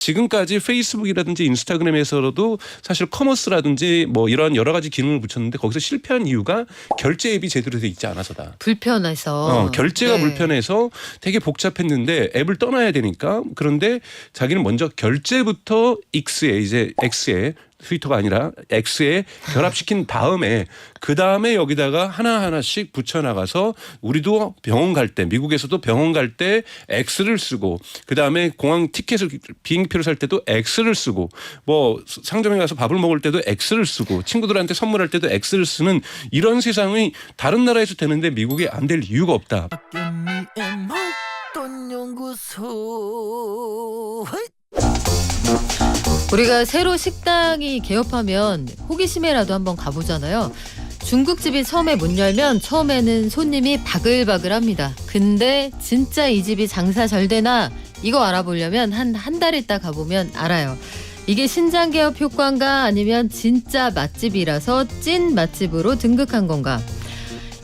지금까지 페이스북이라든지 인스타그램에서도 사실 커머스라든지 뭐 이런 여러 가지 기능을 붙였는데 거기서 실패한 이유가 결제 앱이 제대로 돼 있지 않아서다. 불편해서. 결제가 네. 불편해서 되게 복잡했는데 앱을 떠나야 되니까 그런데 자기는 먼저 결제부터 X에 트위터가 아니라 X에 결합시킨 다음에 그 다음에 여기다가 하나하나씩 붙여나가서 우리도 병원 갈 때 미국에서도 병원 갈 때 X를 쓰고 그 다음에 공항 티켓을 비행기표를 살 때도 X를 쓰고 뭐 상점에 가서 밥을 먹을 때도 X를 쓰고 친구들한테 선물할 때도 X를 쓰는 이런 세상이 다른 나라에서 되는데 미국에 안 될 이유가 없다. 우리가 새로 식당이 개업하면 호기심에라도 한번 가보잖아요. 중국집이 처음에 문 열면 처음에는 손님이 바글바글합니다. 근데 진짜 이 집이 장사 잘 되나 이거 알아보려면 한 달 있다 가보면 알아요. 이게 신장 개업 효과인가 아니면 진짜 맛집이라서 찐 맛집으로 등극한 건가.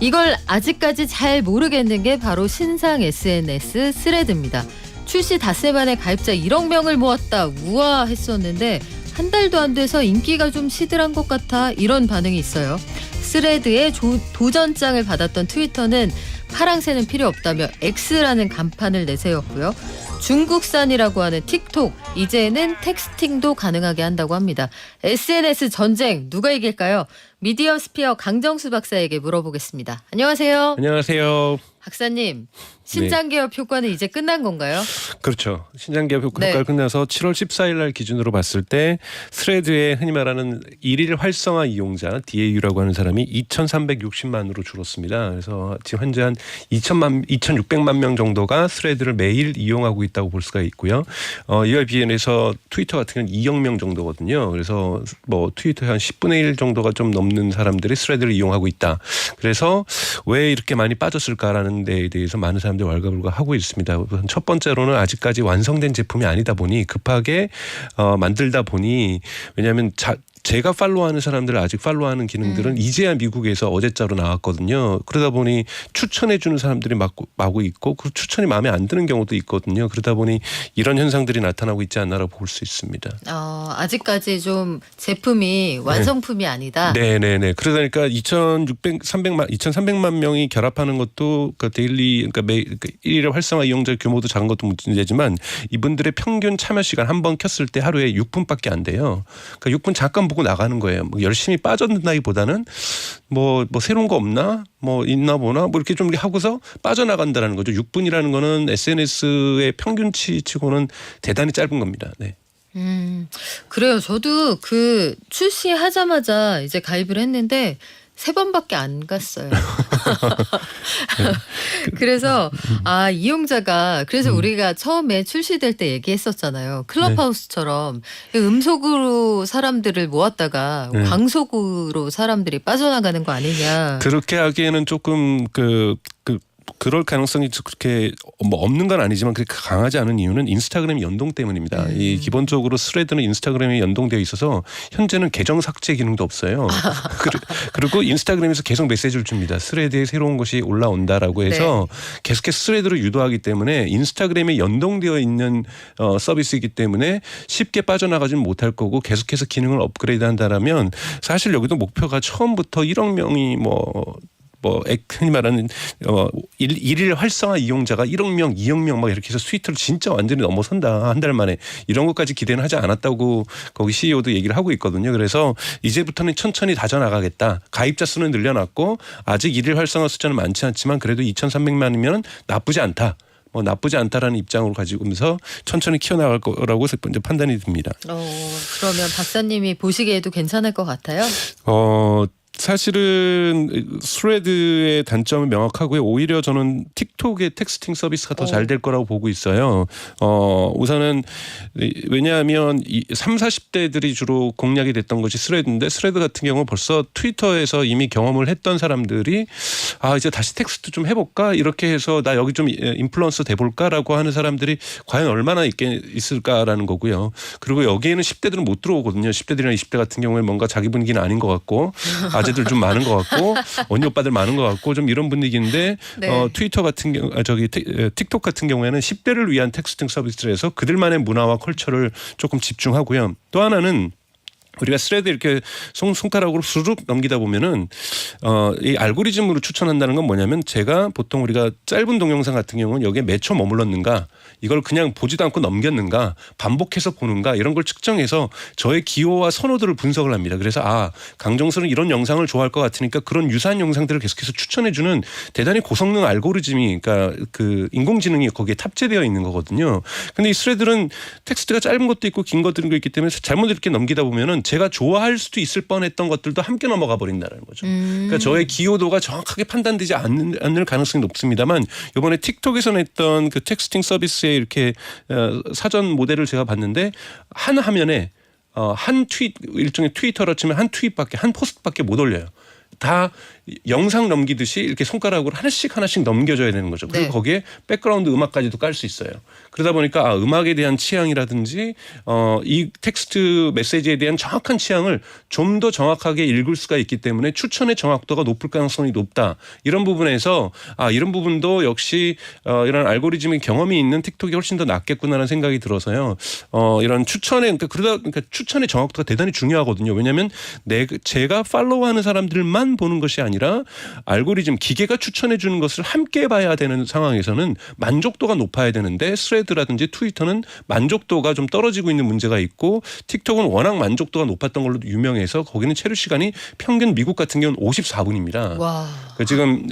이걸 아직까지 잘 모르겠는 게 바로 신상 SNS 스레드입니다. 출시 닷새 만에 가입자 1억 명을 모았다. 우와 했었는데 한 달도 안 돼서 인기가 좀 시들한 것 같아 이런 반응이 있어요. 스레드에 도전장을 받았던 트위터는 파랑새는 필요 없다며 X라는 간판을 내세웠고요. 중국산이라고 하는 틱톡 이제는 텍스팅도 가능하게 한다고 합니다. SNS 전쟁 누가 이길까요? 미디어 스피어 강정수 박사에게 물어보겠습니다. 안녕하세요. 안녕하세요. 박사님, 신장 개업 효과는 이제 끝난 건가요? 그렇죠. 신장 개업 효과가 끝나서 7월 14일 날 기준으로 봤을 때 스레드에 흔히 말하는 일일 활성화 이용자 DAU라고 하는 사람이 2,360만으로 줄었습니다. 그래서 지금 현재 한 2,600만 명 정도가 스레드를 매일 이용하고 있다고 볼 수가 있고요. 이와 비해서 트위터 같은 경우는 2억 명 정도거든요. 그래서 뭐 트위터의 한 10분의 1 정도가 좀 넘는 사람들이 스레드를 이용하고 있다. 그래서 왜 이렇게 많이 빠졌을까라는 데에 대해서 많은 사람들이 왈가불가하고 있습니다. 첫 번째로는 아직까지 완성된 제품이 아니다 보니 급하게 만들다 보니 왜냐하면 제가 팔로우하는 사람들을 아직 팔로우하는 기능들은 이제야 미국에서 어제자로 나왔거든요. 그러다 보니 추천해 주는 사람들이 마구 있고 그 추천이 마음에 안 드는 경우도 있거든요. 그러다 보니 이런 현상들이 나타나고 있지 않나라고 볼 수 있습니다. 아직까지 좀 제품이 완성품이 아니다. 네네네. 그러니까 2,300만 명이 결합하는 것도 그 데일리 그러니까 일일 활성화 이용자 규모도 작은 것도 문제지만 이분들의 평균 참여 시간 한 번 켰을 때 하루에 6분밖에 안 돼요. 그러니까 6분 잠깐 보고 나가는 거예요. 뭐 열심히 빠져든다기보다는 뭐 새로운 거 없나? 뭐 있나 보나? 뭐 이렇게 좀 하고서 빠져나간다는 거죠. 6분이라는 거는 SNS의 평균치치고는 대단히 짧은 겁니다. 네. 그래요. 저도 그 출시하자마자 이제 가입을 했는데 3번밖에 안 갔어요. 그래서 이용자가 그래서 우리가 처음에 출시될 때 얘기했었잖아요. 클럽하우스처럼 음속으로 사람들을 모았다가 광속으로 사람들이 빠져나가는 거 아니냐. 그렇게 하기에는 조금 그럴 가능성이 그렇게 뭐 없는 건 아니지만 그렇게 강하지 않은 이유는 인스타그램 연동 때문입니다. 이 기본적으로 스레드는 인스타그램에 연동되어 있어서 현재는 계정 삭제 기능도 없어요. 그리고 인스타그램에서 계속 메시지를 줍니다. 스레드에 새로운 것이 올라온다라고 해서 계속해서 스레드로 유도하기 때문에 인스타그램에 연동되어 있는 서비스이기 때문에 쉽게 빠져나가지는 못할 거고 계속해서 기능을 업그레이드한다라면 사실 여기도 목표가 처음부터 1억 명이 흔히 말하는 일일 활성화 이용자가 1억 명, 2억 명 막 이렇게 해서 트위터를 진짜 완전히 넘어선다. 한 달 만에 이런 것까지 기대는 하지 않았다고 거기 CEO도 얘기를 하고 있거든요. 그래서 이제부터는 천천히 다져나가겠다. 가입자 수는 늘려놨고 아직 일일 활성화 숫자는 많지 않지만 그래도 2,300만이면 나쁘지 않다. 나쁘지 않다라는 입장으로 가지고면서 천천히 키워나갈 거라고 이제 판단이 듭니다. 그러면 박사님이 보시기에도 괜찮을 것 같아요? 사실은 스레드의 단점은 명확하고요. 오히려 저는 틱톡의 텍스팅 서비스가 더 잘 될 거라고 보고 있어요. 우선은 왜냐하면 3, 40대들이 주로 공략이 됐던 것이 스레드인데 스레드 같은 경우는 벌써 트위터에서 이미 경험을 했던 사람들이 이제 다시 텍스트 좀 해볼까 이렇게 해서 나 여기 좀 인플루언서 돼볼까라고 하는 사람들이 과연 얼마나 있을까라는 거고요. 그리고 여기에는 10대들은 못 들어오거든요. 10대들이나 20대 같은 경우에 뭔가 자기 분위기는 아닌 것 같고 자제들 좀 많은 것 같고 언니 오빠들 많은 것 같고 좀 이런 분위기인데 네. 트위터 같은 경우 틱톡 같은 경우에는 10대를 위한 텍스팅 서비스를 해서 그들만의 문화와 컬처를 조금 집중하고요. 또 하나는 우리가 스레드 이렇게 손가락으로 수룩 넘기다 보면은 이 알고리즘으로 추천한다는 건 뭐냐면 제가 보통 우리가 짧은 동영상 같은 경우는 여기에 몇 초 머물렀는가 이걸 그냥 보지도 않고 넘겼는가 반복해서 보는가 이런 걸 측정해서 저의 기호와 선호도를 분석을 합니다. 그래서 강정수는 이런 영상을 좋아할 것 같으니까 그런 유사한 영상들을 계속해서 추천해주는 대단히 고성능 알고리즘이 그러니까 그 인공지능이 거기에 탑재되어 있는 거거든요. 근데 이 스레드는 텍스트가 짧은 것도 있고 긴 것도 있기 때문에 잘못 이렇게 넘기다 보면은 제가 좋아할 수도 있을 뻔했던 것들도 함께 넘어가 버린다는 거죠. 그러니까 저의 기호도가 정확하게 판단되지 않을 가능성이 높습니다만 이번에 틱톡에서 냈던 그 텍스팅 서비스의 이렇게 사전 모델을 제가 봤는데 한 화면에 한 트윗 일종의 트위터로 치면 한 트윗밖에 한 포스트밖에 못 올려요. 다 영상 넘기듯이 이렇게 손가락으로 하나씩 넘겨줘야 되는 거죠. 그리고 네. 거기에 백그라운드 음악까지도 깔 수 있어요. 그러다 보니까 음악에 대한 취향이라든지 이 텍스트 메시지에 대한 정확한 취향을 좀 더 정확하게 읽을 수가 있기 때문에 추천의 정확도가 높을 가능성이 높다. 이런 부분에서 이런 부분도 역시 이런 알고리즘의 경험이 있는 틱톡이 훨씬 더 낫겠구나라는 생각이 들어서요. 이런 그러니까 추천의 정확도가 대단히 중요하거든요. 왜냐하면 제가 팔로우하는 사람들만 보는 것이 아니라 알고리즘 기계가 추천해 주는 것을 함께 봐야 되는 상황에서는 만족도가 높아야 되는데 스레드라든지 트위터는 만족도가 좀 떨어지고 있는 문제가 있고 틱톡은 워낙 만족도가 높았던 걸로 유명해서 거기는 체류 시간이 평균 미국 같은 경우는 54분입니다. 와. 지금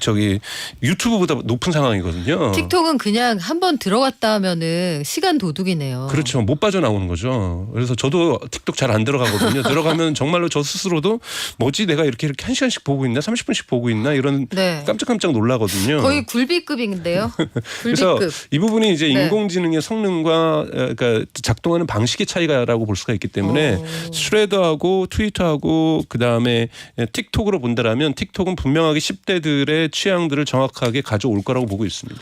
저기 유튜브보다 높은 상황이거든요. 틱톡은 그냥 한번 들어갔다 하면은 시간 도둑이네요. 그렇죠. 못 빠져나오는 거죠. 그래서 저도 틱톡 잘 안 들어가거든요. 들어가면 정말로 저 스스로도 뭐지 내가 이렇게 1시간씩 보고 있나 30분씩 보고 있나 이런 네. 깜짝깜짝 놀라거든요. 거의 굴비급인데요. 그래서 굴비급. 이 부분이 이제 네. 인공지능의 성능과 그러니까 작동하는 방식의 차이가라고 볼 수가 있기 때문에 스레드하고 트위터하고 그다음에 틱톡으로 본다라면 틱톡은 분명하게 10대들의 취향들을 정확하게 가져올 거라고 보고 있습니다.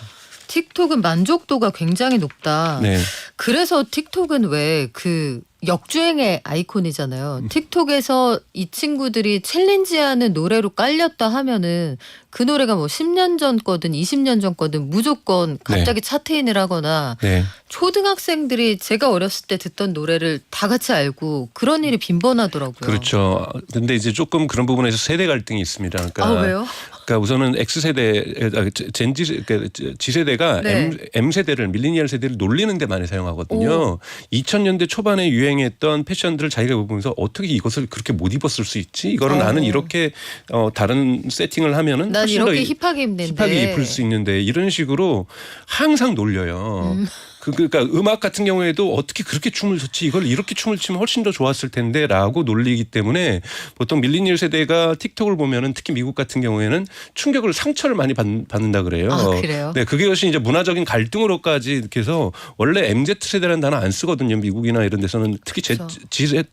틱톡은 만족도가 굉장히 높다. 네. 그래서 틱톡은 왜 그 역주행의 아이콘이잖아요. 틱톡에서 이 친구들이 챌린지하는 노래로 깔렸다 하면은 그 노래가 뭐 10년 전 거든 20년 전 거든 무조건 갑자기 차트인을 하거나 네. 초등학생들이 제가 어렸을 때 듣던 노래를 다 같이 알고 그런 일이 빈번하더라고요. 그렇죠. 근데 이제 조금 그런 부분에서 세대 갈등이 있습니다. 그러니까 왜요? 그러니까 우선은 X세대, 젠지, 그러니까 G세대가 네. M세대를 밀리니얼 세대를 놀리는 데 많이 사용하거든요. 2000년대 초반에 유행했던 패션들을 자기가 보면서 어떻게 이것을 그렇게 못 입었을 수 있지? 이거를 나는 이렇게 다른 세팅을 하면은 난 훨씬 더 이렇게 힙하게 입는데. 힙하게 입을 수 있는데 이런 식으로 항상 놀려요. 그러니까 음악 같은 경우에도 어떻게 그렇게 춤을 췄지 이걸 이렇게 춤을 추면 훨씬 더 좋았을 텐데라고 놀리기 때문에 보통 밀리니얼 세대가 틱톡을 보면은 특히 미국 같은 경우에는 충격을 상처를 많이 받는다 그래요. 그래요? 네, 그것이 이제 문화적인 갈등으로까지 이렇게 해서 원래 MZ 세대라는 단어 안 쓰거든요. 미국이나 이런 데서는 특히 그렇죠.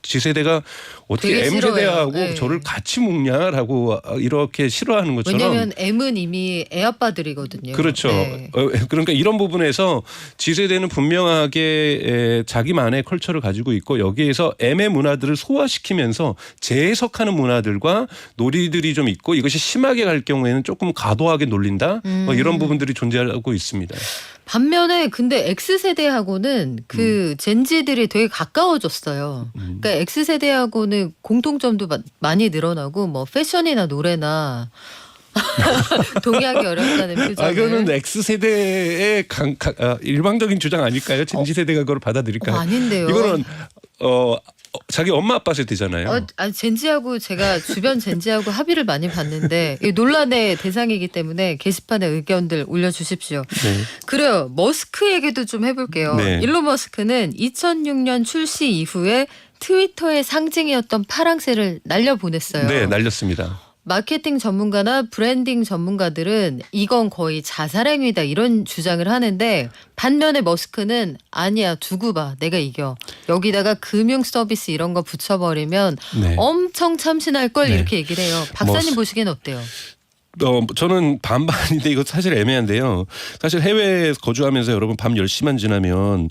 G세대가 어떻게 되게 M세대하고 싫어해요. 저를 같이 묶냐라고 이렇게 싫어하는 것처럼. 왜냐하면 M은 이미 애아빠들이거든요. 그렇죠. 네. 그러니까 이런 부분에서 G세대는 분명하게 자기만의 컬처를 가지고 있고 여기에서 M의 문화들을 소화시키면서 재해석하는 문화들과 놀이들이 좀 있고 이것이 심하게 갈 경우에는 조금 과도하게 놀린다. 이런 부분들이 존재하고 있습니다. 반면에 근데 X세대하고는 그 젠지들이 되게 가까워졌어요. 그러니까 X세대하고는 공통점도 많이 늘어나고 뭐 패션이나 노래나 동의하기 어렵다는 표정을. 이거는 X세대의 일방적인 주장 아닐까요? 젠지세대가 그걸 받아들일까요? 아닌데요. 이거는 자기 엄마 아빠 세대잖아요. 젠지하고 제가 주변 젠지하고 합의를 많이 봤는데 논란의 대상이기 때문에 게시판에 의견들 올려주십시오. 네. 그래요. 머스크 얘기도 좀 해볼게요. 네. 일론 머스크는 2006년 출시 이후에 트위터의 상징이었던 파랑새를 날려보냈어요. 네, 날렸습니다. 마케팅 전문가나 브랜딩 전문가들은 이건 거의 자살행위다 이런 주장을 하는데 반면에 머스크는 아니야 두고 봐 내가 이겨. 여기다가 금융 서비스 이런 거 붙여버리면 네. 엄청 참신할 걸 네. 이렇게 얘기를 해요. 박사님 보시기엔 어때요? 저는 반반인데 이거 사실 애매한데요. 사실 해외에 거주하면서 여러분 밤 10시만 지나면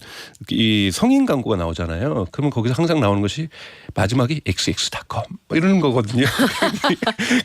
이 성인 광고가 나오잖아요. 그러면 거기서 항상 나오는 것이 마지막이 xx.com 이러는 거거든요.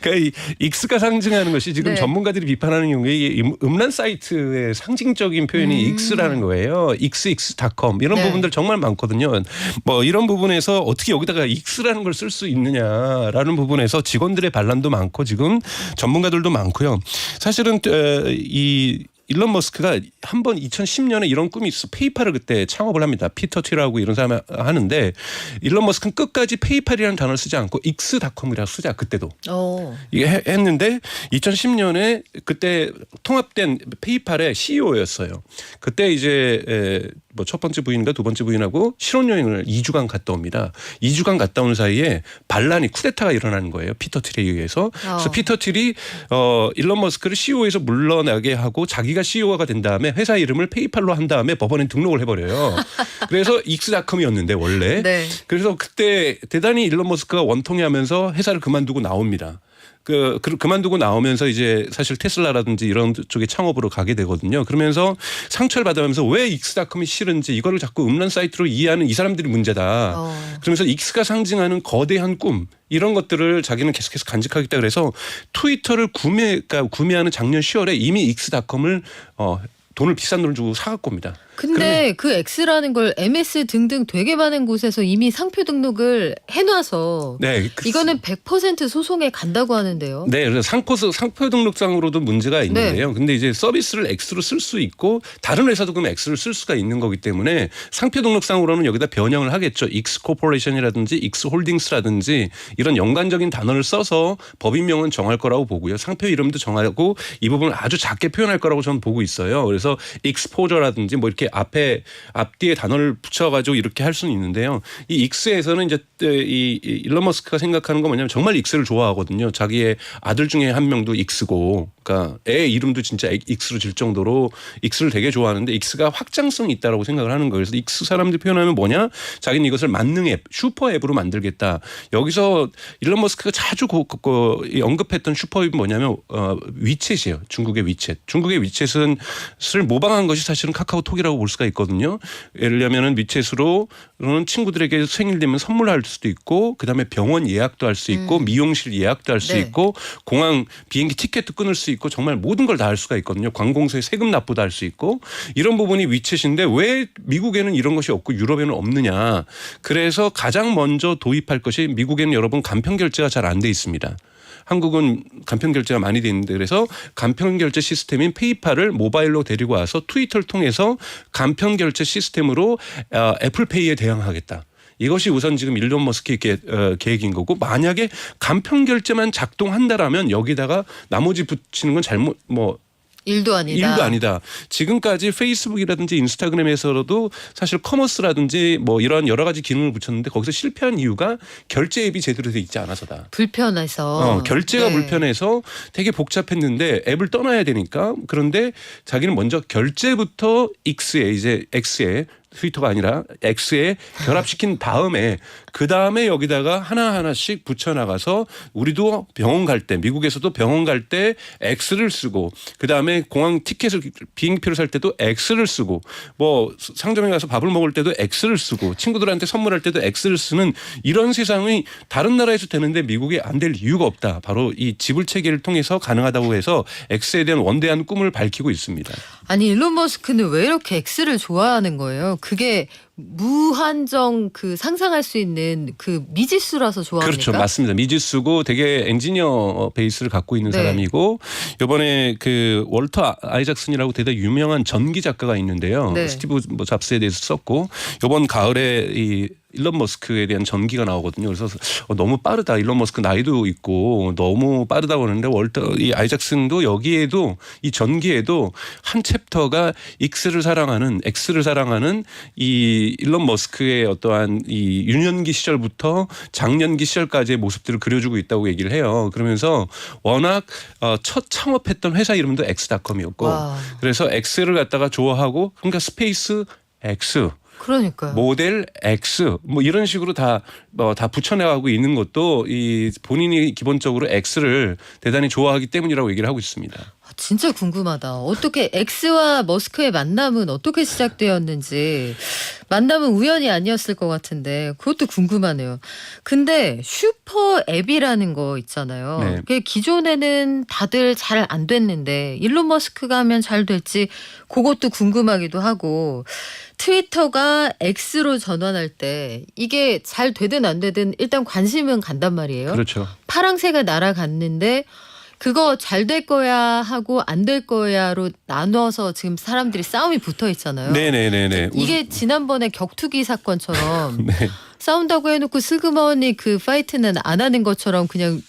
그러니까 이 x가 상징하는 것이 지금 네. 전문가들이 비판하는 경우에 이 음란 사이트의 상징적인 표현이 x라는 거예요. xx.com 이런 네. 부분들 정말 많거든요. 뭐 이런 부분에서 어떻게 여기다가 x라는 걸 쓸 수 있느냐라는 부분에서 직원들의 반란도 많고 지금 전문가들도 많고요. 사실은 이 일론 머스크가 한번 2010년에 이런 꿈이 있어 페이팔을 그때 창업을 합니다. 피터 튀라고 이런 사람이 하는데 일론 머스크는 끝까지 페이팔이라는 단어를 쓰지 않고 x닷컴이라고 쓰자 그때도. 이게 했는데 2010년에 그때 통합된 페이팔의 CEO였어요. 그때 이제 뭐 첫 번째 부인과 두 번째 부인하고 신혼여행을 2주간 갔다 옵니다. 2주간 갔다 온 사이에 반란이 쿠데타가 일어나는 거예요. 피터 틸에 의해서. 그래서 피터 틸이 일론 머스크를 CEO에서 물러나게 하고 자기가 CEO가 된 다음에 회사 이름을 페이팔로 한 다음에 법원에 등록을 해버려요. 그래서 x닷컴이었는데 원래. 네. 그래서 그때 대단히 일론 머스크가 원통해하면서 회사를 그만두고 나옵니다. 그만두고 나오면서 이제 사실 테슬라라든지 이런 쪽에 창업으로 가게 되거든요. 그러면서 상처를 받으면서 왜 익스닷컴이 싫은지 이거를 자꾸 음란 사이트로 이해하는 이 사람들이 문제다. 그러면서 익스가 상징하는 거대한 꿈 이런 것들을 자기는 계속해서 간직하겠다 그래서 트위터를 구매하는 작년 10월에 이미 익스닷컴을 돈을 비싼 돈을 주고 사갖고 옵니다. 근데 그 X라는 걸 MS 등등 되게 많은 곳에서 이미 상표 등록을 해놔서 네, 이거는 100% 소송에 간다고 하는데요. 네, 그래서 상표 등록상으로도 문제가 있는데요. 근데 이제 서비스를 X로 쓸 수 있고 다른 회사도 그럼 X를 쓸 수가 있는 거기 때문에 상표 등록상으로는 여기다 변형을 하겠죠. X 코퍼레이션이라든지 X 홀딩스라든지 이런 연관적인 단어를 써서 법인명은 정할 거라고 보고요. 상표 이름도 정하고 이 부분을 아주 작게 표현할 거라고 저는 보고 있어요. 그래서 익스포저라든지 뭐 이렇게 앞뒤에 단어를 붙여가지고 이렇게 할 수는 있는데요. 이 익스에서는 이제 이 일론 머스크가 생각하는 건 뭐냐면 정말 익스를 좋아하거든요. 자기의 아들 중에 한 명도 익스고, 그러니까 애 이름도 진짜 익스로 질 정도로 익스를 되게 좋아하는데 익스가 확장성이 있다라고 생각을 하는 거예요. 그래서 익스 사람들이 표현하면 뭐냐? 자기는 이것을 만능 앱, 슈퍼 앱으로 만들겠다. 여기서 일론 머스크가 자주 언급했던 슈퍼 앱이 뭐냐면 위챗이에요. 중국의 위챗. 중국의 위챗은 모방한 것이 사실은 카카오톡이라고 볼 수가 있거든요. 예를 들면은 위챗으로는 친구들에게 생일 되면 선물할 수도 있고, 그다음에 병원 예약도 할 수 있고, 미용실 예약도 할 수 네. 있고, 공항 비행기 티켓도 끊을 수 있고, 정말 모든 걸 다 할 수가 있거든요. 관공서에 세금 납부도 할 수 있고, 이런 부분이 위챗인데 왜 미국에는 이런 것이 없고 유럽에는 없느냐? 그래서 가장 먼저 도입할 것이 미국에는 여러분 간편 결제가 잘 안 돼 있습니다. 한국은 간편 결제가 많이 돼 있는데 그래서 간편 결제 시스템인 페이팔을 모바일로 데리고 와서 트위터를 통해서 간편 결제 시스템으로 애플페이에 대항하겠다. 이것이 우선 지금 일론 머스크의 계획인 거고 만약에 간편 결제만 작동한다라면 여기다가 나머지 붙이는 건 일도 아니다. 지금까지 페이스북이라든지 인스타그램에서도 사실 커머스라든지 뭐 이런 여러 가지 기능을 붙였는데 거기서 실패한 이유가 결제 앱이 제대로 돼 있지 않아서다. 불편해서. 결제가 네. 불편해서 되게 복잡했는데 앱을 떠나야 되니까 그런데 자기는 먼저 결제부터 X에 트위터가 아니라 X에 결합시킨 다음에 그 다음에 여기다가 하나하나씩 붙여나가서 우리도 병원 갈 때 미국에서도 병원 갈 때 X를 쓰고 그 다음에 공항 티켓을 비행기표를 살 때도 X를 쓰고 뭐 상점에 가서 밥을 먹을 때도 X를 쓰고 친구들한테 선물할 때도 X를 쓰는 이런 세상이 다른 나라에서 되는데 미국에 안 될 이유가 없다. 바로 이 지불 체계를 통해서 가능하다고 해서 X에 대한 원대한 꿈을 밝히고 있습니다. 아니 일론 머스크는 왜 이렇게 X를 좋아하는 거예요? 그게 무한정 상상할 수 있는 미지수라서 좋아합니까? 그렇죠. 맞습니다. 미지수고 되게 엔지니어 베이스를 갖고 있는 네. 사람이고 이번에 월터 아이작슨이라고 대단히 유명한 전기 작가가 있는데요. 네. 스티브 잡스에 대해서 썼고 이번 가을에 이 일론 머스크에 대한 전기가 나오거든요. 그래서 너무 빠르다. 일론 머스크 나이도 있고 너무 빠르다고 하는데 이 아이작슨도 여기에도 이 전기에도 한 챕터가 X를 사랑하는 이 일론 머스크의 어떠한 이 유년기 시절부터 장년기 시절까지의 모습들을 그려주고 있다고 얘기를 해요. 그러면서 워낙 첫 창업했던 회사 이름도 X닷컴이었고 그래서 X를 갖다가 좋아하고 그러니까 스페이스 X 그러니까요. 모델 X 뭐 이런 식으로 다 붙여나가고 있는 것도 이 본인이 기본적으로 X를 대단히 좋아하기 때문이라고 얘기를 하고 있습니다. 진짜 궁금하다. 어떻게 X와 머스크의 만남은 어떻게 시작되었는지. 만남은 우연이 아니었을 것 같은데 그것도 궁금하네요. 근데 슈퍼 앱이라는 거 있잖아요. 네. 그게 기존에는 다들 잘 안 됐는데 일론 머스크가 하면 잘 될지 그것도 궁금하기도 하고 트위터가 X로 전환할 때 이게 잘 되든 안 되든 일단 관심은 간단 말이에요. 그렇죠. 파랑새가 날아갔는데 그거 잘 될 거야 하고 안 될 거야로 나눠서 지금 사람들이 싸움이 붙어 있잖아요. 네네네네. 이게 지난번에 격투기 사건처럼 네. 싸운다고 해놓고 슬그머니 그 파이트는 안 하는 것처럼 그냥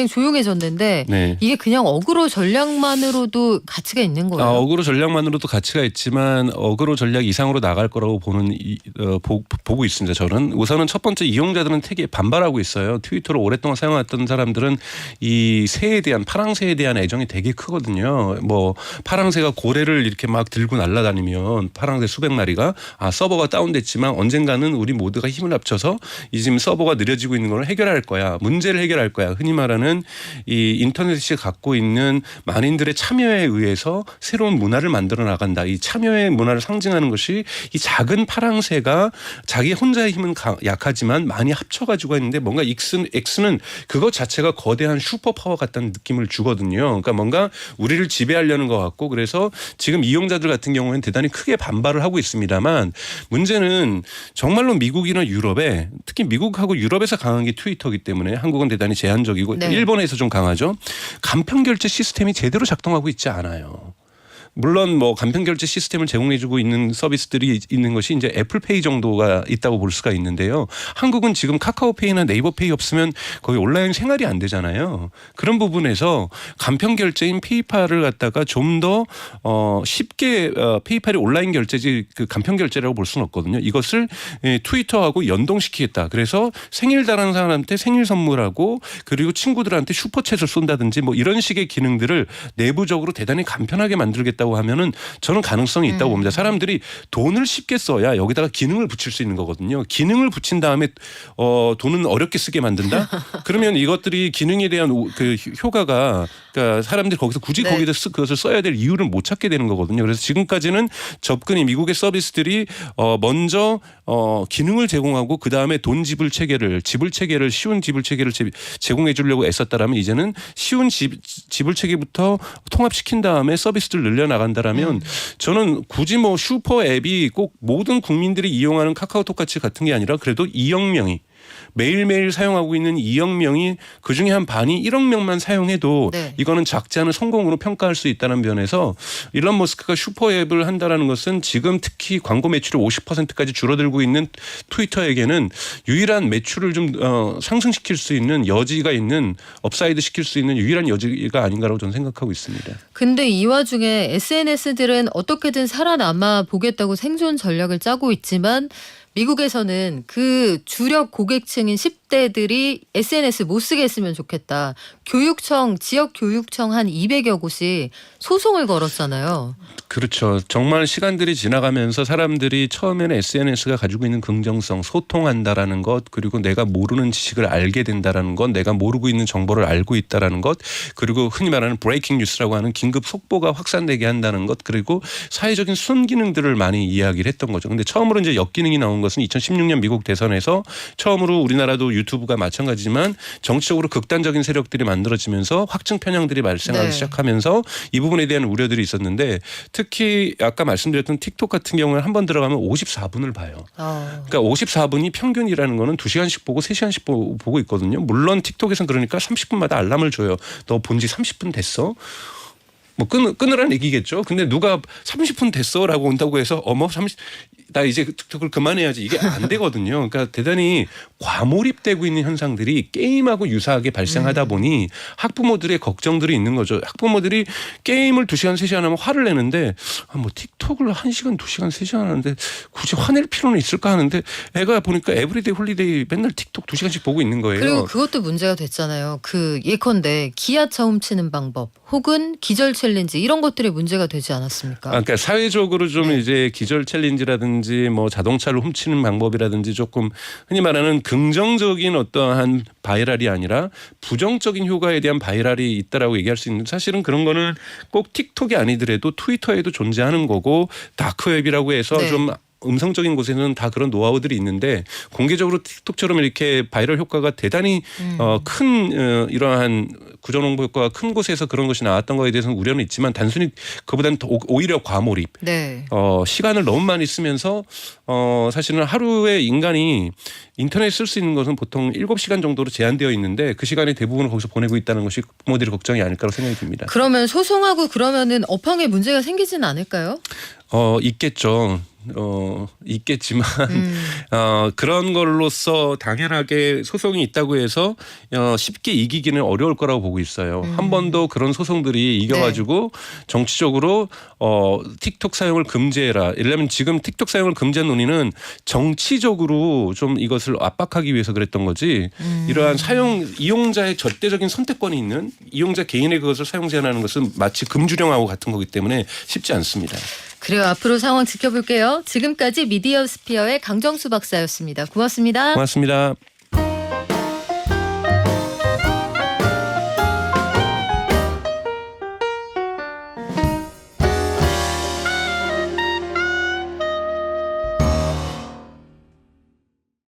조용해졌는데 네. 이게 그냥 어그로 전략만으로도 가치가 있는 거예요. 어그로 전략만으로도 가치가 있지만 어그로 전략 이상으로 나갈 거라고 보고 있습니다. 저는 우선은 첫 번째 이용자들은 되게 반발하고 있어요. 트위터를 오랫동안 사용했던 사람들은 이 새에 대한 파랑새에 대한 애정이 되게 크거든요. 뭐 파랑새가 고래를 이렇게 막 들고 날아다니면 파랑새 수백 마리가 서버가 다운됐지만 언젠가는 우리 모두가 힘을 합쳐서 이 지금 서버가 느려지고 있는 걸 해결할 거야. 문제를 해결할 거야. 흔히 말하는 이 인터넷이 갖고 있는 만인들의 참여에 의해서 새로운 문화를 만들어 나간다. 이 참여의 문화를 상징하는 것이 이 작은 파랑새가 자기 혼자의 힘은 약하지만 많이 합쳐가지고 있는데 뭔가 X는 그것 자체가 거대한 슈퍼파워 같다는 느낌을 주거든요. 그러니까 뭔가 우리를 지배하려는 것 같고 그래서 지금 이용자들 같은 경우에는 대단히 크게 반발을 하고 있습니다만 문제는 정말로 미국이나 유럽에 특히 미국하고 유럽에서 강한 게 트위터이기 때문에 한국은 대단히 제한적이고 네. 일본에서 좀 강하죠. 간편 결제 시스템이 제대로 작동하고 있지 않아요. 물론 뭐 간편 결제 시스템을 제공해주고 있는 서비스들이 있는 것이 이제 애플페이 정도가 있다고 볼 수가 있는데요. 한국은 지금 카카오페이나 네이버페이 없으면 거의 온라인 생활이 안 되잖아요. 그런 부분에서 간편 결제인 페이팔을 갖다가 좀 더 쉽게 페이팔이 온라인 결제지 그 간편 결제라고 볼 수는 없거든요. 이것을 트위터하고 연동시키겠다. 그래서 생일 달하는 사람한테 생일 선물하고 그리고 친구들한테 슈퍼챗을 쏜다든지 뭐 이런 식의 기능들을 내부적으로 대단히 간편하게 만들겠다고 하면은 저는 가능성이 있다고 봅니다. 사람들이 돈을 쉽게 써야 여기다가 기능을 붙일 수 있는 거거든요. 기능을 붙인 다음에 돈은 어렵게 쓰게 만든다? 그러면 이것들이 기능에 대한 그 효과가 그러니까 사람들이 거기서 굳이 네. 거기다 그것을 써야 될 이유를 못 찾게 되는 거거든요. 그래서 지금까지는 접근이 미국의 서비스들이 먼저 기능을 제공하고 그 다음에 돈 지불 체계를 쉬운 지불 체계를 제공해 주려고 애썼다라면 이제는 쉬운 지불 체계부터 통합시킨 다음에 서비스를 늘려나간다라면 저는 굳이 뭐 슈퍼 앱이 꼭 모든 국민들이 이용하는 카카오톡 같이 같은 게 아니라 그래도 2억 명이 매일매일 사용하고 있는 2억 명이 그중에 한 반이 1억 명만 사용해도 네. 이거는 작지 않은 성공으로 평가할 수 있다는 면에서 일론 머스크가 슈퍼앱을 한다라는 것은 지금 특히 광고 매출이 50%까지 줄어들고 있는 트위터에게는 유일한 매출을 좀 상승시킬 수 있는 여지가 있는 업사이드 시킬 수 있는 유일한 여지가 아닌가라고 저는 생각하고 있습니다. 근데 이 와중에 SNS들은 어떻게든 살아남아 보겠다고 생존 전략을 짜고 있지만 미국에서는 그 주력 고객층인 10대들이 SNS 못 쓰게 했으면 좋겠다. 지역 교육청 한 200여 곳이 소송을 걸었잖아요. 그렇죠. 정말 시간들이 지나가면서 사람들이 처음에는 SNS가 가지고 있는 긍정성, 소통한다라는 것, 그리고 내가 모르는 지식을 알게 된다라는 것, 내가 모르고 있는 정보를 알고 있다라는 것, 그리고 흔히 말하는 브레이킹 뉴스라고 하는 긴급 속보가 확산되게 한다는 것, 그리고 사회적인 순기능들을 많이 이야기를 했던 거죠. 근데 처음으로 이제 역기능이 나온 것은 2016년 미국 대선에서 처음으로 우리나라도 유튜브가 마찬가지지만 정치적으로 극단적인 세력들이 만들어지면서 확증 편향들이 발생하기 네. 시작하면서 이 부분에 대한 우려들이 있었는데 특히 아까 말씀드렸던 틱톡 같은 경우는 한 번 들어가면 54분을 봐요. 그러니까 54분이 평균이라는 거는 2시간씩 보고 3시간씩 보고 있거든요. 물론 틱톡에서는 그러니까 30분마다 알람을 줘요. 너 본 지 30분 됐어? 뭐 끊으라는 얘기겠죠. 근데 누가 30분 됐어라고 온다고 해서 나 이제 틱톡을 그만해야지 이게 안 되거든요. 그러니까 대단히 과몰입되고 있는 현상들이 게임하고 유사하게 발생하다 보니 학부모들의 걱정들이 있는 거죠. 학부모들이 게임을 2시간 3시간 하면 화를 내는데 뭐 틱톡을 1시간 2시간 3시간 하는데 굳이 화낼 필요는 있을까 하는데 애가 보니까 에브리데이 홀리데이 맨날 틱톡 2시간씩 보고 있는 거예요. 그리고 그것도 문제가 됐잖아요. 그 예컨대 기아차 훔치는 방법 혹은 기절체 챌린지 이런 것들이 문제가 되지 않았습니까? 그러니까 사회적으로 좀 네. 이제 기절 챌린지라든지 뭐 자동차를 훔치는 방법이라든지 조금 흔히 말하는 긍정적인 어떠한 바이럴이 아니라 부정적인 효과에 대한 바이럴이 있다라고 얘기할 수 있는 사실은 그런 거는 꼭 틱톡이 아니더라도 트위터에도 존재하는 거고 다크웹이라고 해서 네. 좀 음성적인 곳에는 다 그런 노하우들이 있는데 공개적으로 틱톡처럼 이렇게 바이럴 효과가 대단히 큰 이러한 구조농보 효과가 큰 곳에서 그런 것이 나왔던 거에 대해서는 우려는 있지만 단순히 그보다는 오히려 과몰입 네. 시간을 너무 많이 쓰면서 사실은 하루에 인간이 인터넷 쓸 수 있는 것은 보통 7시간 정도로 제한되어 있는데 그 시간의 대부분을 거기서 보내고 있다는 것이 부모들의 걱정이 아닐까라고 생각이 듭니다. 그러면 소송하고 그러면은 업황에 문제가 생기지는 않을까요? 있겠죠. 있겠지만 그런 걸로써 당연하게 소송이 있다고 해서 쉽게 이기기는 어려울 거라고 보고 있어요. 한 번도 그런 소송들이 이겨가지고 정치적으로 틱톡 사용을 금지해라. 예를 들면 지금 틱톡 사용을 금지한 논의는 정치적으로 좀 이것을 압박하기 위해서 그랬던 거지. 이러한 이용자의 절대적인 선택권이 있는 이용자 개인의 그것을 사용 제한하는 것은 마치 금주령하고 같은 거기 때문에 쉽지 않습니다. 그래요. 앞으로 상황 지켜볼게요. 지금까지 미디어 스피어의 강정수 박사였습니다. 고맙습니다. 고맙습니다.